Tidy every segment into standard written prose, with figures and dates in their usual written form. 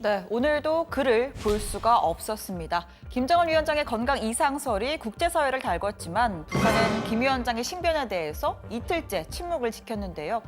네, 오늘도 글을 볼 수가 없었습니다. 김정은 위원장의 건강 이상설이 국제사회를 달궜지만 북한은 김 위원장의 신변에 대해서 이틀째 침묵을 지켰는데요.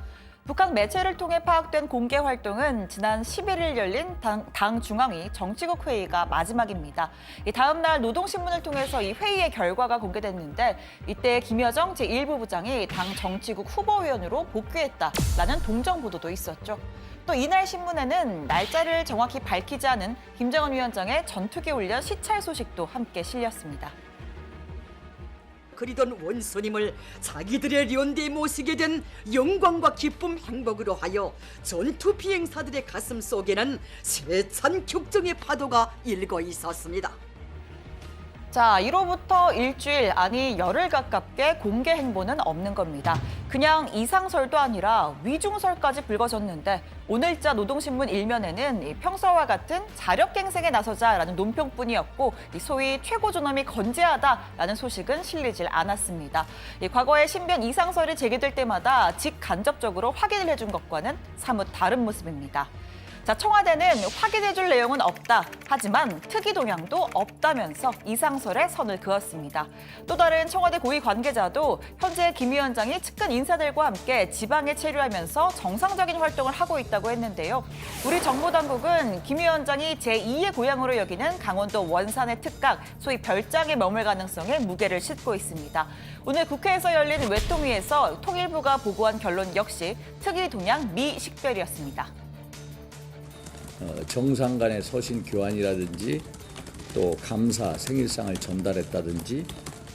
북한 매체를 통해 파악된 공개 활동은 지난 11일 열린 당 중앙위 정치국 회의가 마지막입니다. 다음 날 노동신문을 통해서 이 회의의 결과가 공개됐는데 이때 김여정 제1부부장이 당 정치국 후보위원으로 복귀했다라는 동정 보도도 있었죠. 또 이날 신문에는 날짜를 정확히 밝히지 않은 김정은 위원장의 전투기 훈련 시찰 소식도 함께 실렸습니다. 그리던 원수님을 자기들의 련대에 모시게 된 영광과 기쁨 행복으로 하여 전투 비행사들의 가슴 속에는 세찬 격정의 파도가 일고 있었습니다. 자, 이로부터 일주일, 아니 열흘 가깝게 공개 행보는 없는 겁니다. 그냥 이상설도 아니라 위중설까지 불거졌는데 오늘자 노동신문 일면에는 평소와 같은 자력갱생에 나서자라는 논평뿐이었고 소위 최고존엄이 건재하다라는 소식은 실리질 않았습니다. 과거에 신변 이상설이 제기될 때마다 직간접적으로 확인을 해준 것과는 사뭇 다른 모습입니다. 자, 청와대는 확인해줄 내용은 없다. 하지만 특이 동향도 없다면서 이상설에 선을 그었습니다. 또 다른 청와대 고위 관계자도 현재 김 위원장이 측근 인사들과 함께 지방에 체류하면서 정상적인 활동을 하고 있다고 했는데요. 우리 정부 당국은 김 위원장이 제2의 고향으로 여기는 강원도 원산의 특각, 소위 별장에 머물 가능성에 무게를 싣고 있습니다. 오늘 국회에서 열린 외통위에서 통일부가 보고한 결론 역시 특이 동향 미식별이었습니다. 정상 간의 서신 교환이라든지 또 감사 생일상을 전달했다든지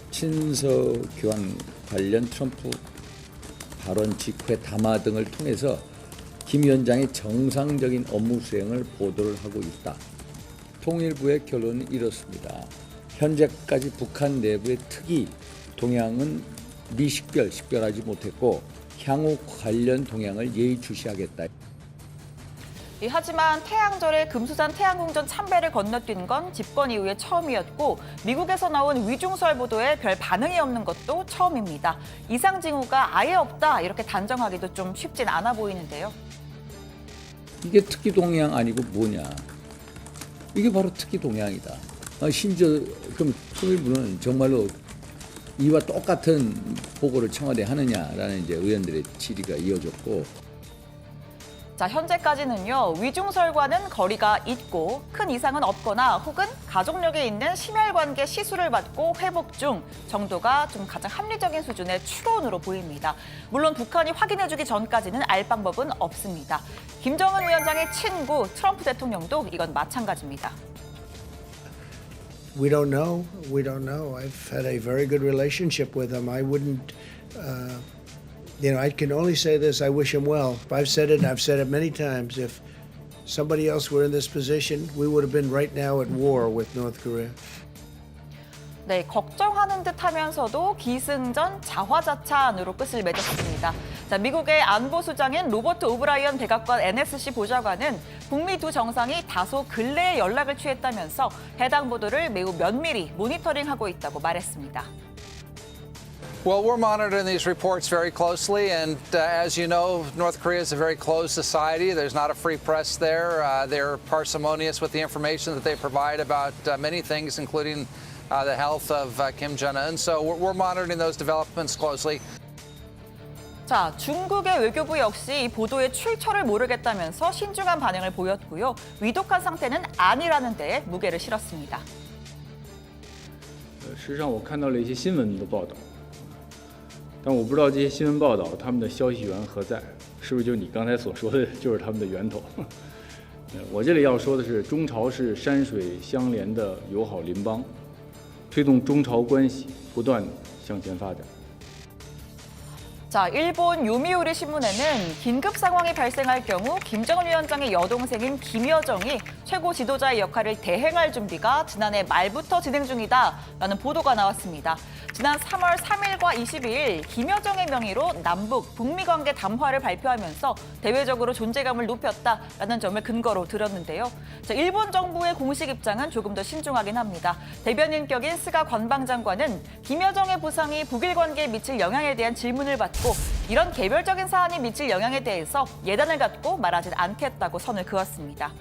친서 교환 관련 트럼프 발언 직후의 담화 등을 통해서 김 위원장의 정상적인 업무 수행을 보도를 하고 있다. 통일부의 결론은 이렇습니다. 현재까지 북한 내부의 특이 동향은 식별하지 못했고 향후 관련 동향을 예의주시하겠다. 하지만 태양절에 금수산 태양궁전 참배를 건너뛴 건 집권 이후에 처음이었고 미국에서 나온 위중설 보도에 별 반응이 없는 것도 처음입니다. 이상 징후가 아예 없다 이렇게 단정하기도 좀 쉽진 않아 보이는데요. 이게 특기 동향 아니고 뭐냐. 이게 바로 특기 동향이다. 심지어 그럼 통일부는 정말로 이와 똑같은 보고를 청와대에 하느냐라는 이제 의원들의 질의가 이어졌고 자, 현재까지는요, 위중설과는 거리가 있고 큰 이상은 없거나 혹은 가족력에 있는 심혈관계 시술을 받고 회복 중 정도가 좀 가장 합리적인 수준의 추론으로 보입니다. 물론 북한이 확인해주기 전까지는 알 방법은 없습니다. 김정은 위원장의 친구 트럼프 대통령도 이건 마찬가지입니다. We don't know. I've had a very good relationship with him. I wouldn't, I can only say this, I wish him well. I've said it, and I've said it many times. If somebody else were in this position, we would have been right now at war with North Korea. 네, 걱정하는 듯 하면서도 기승전 자화자찬으로 끝을 맺었습니다. 자, 미국의 안보수장인 로버트 오브라이언 백악관 NSC 보좌관은 북미 두 정상이 다소 근래에 연락을 취했다면서 해당 보도를 매우 면밀히 모니터링하고 있다고 말했습니다. Well, we're monitoring these reports very closely, and as you know, North Korea is a very closed society. There's not a free press there. They're parsimonious with the information that they provide about many things, including the health of Kim Jong-un. So we're monitoring those developments closely. 자, 중국의 외교부 역시 이 보도의 출처를 모르겠다면서 신중한 반응을 보였고요. 위독한 상태는 아니라는 데에 무게를 실었습니다. 实际上我看到了一些新闻的报道。 但我不知道这些新闻报道他们的消息源何在，是不是就你刚才所说的，就是他们的源头？我这里要说的是，中朝是山水相连的友好邻邦，推动中朝关系不断向前发展。 자, 일본 요미우리 신문에는 긴급 상황이 발생할 경우 김정은 위원장의 여동생인 김여정이 최고 지도자의 역할을 대행할 준비가 지난해 말부터 진행 중이다라는 보도가 나왔습니다. 지난 3월 3일과 22일 김여정의 명의로 남북, 북미 관계 담화를 발표하면서 대외적으로 존재감을 높였다라는 점을 근거로 들었는데요. 자, 일본 정부의 공식 입장은 조금 더 신중하긴 합니다. 대변인격인 스가 관방장관은 김여정의 부상이 북일 관계에 미칠 영향에 대한 질문을 받고 이런 개별적인 사안이 미칠 영향에 대해서 예단을 갖고 말하진 않겠다고 선을 그었습니다.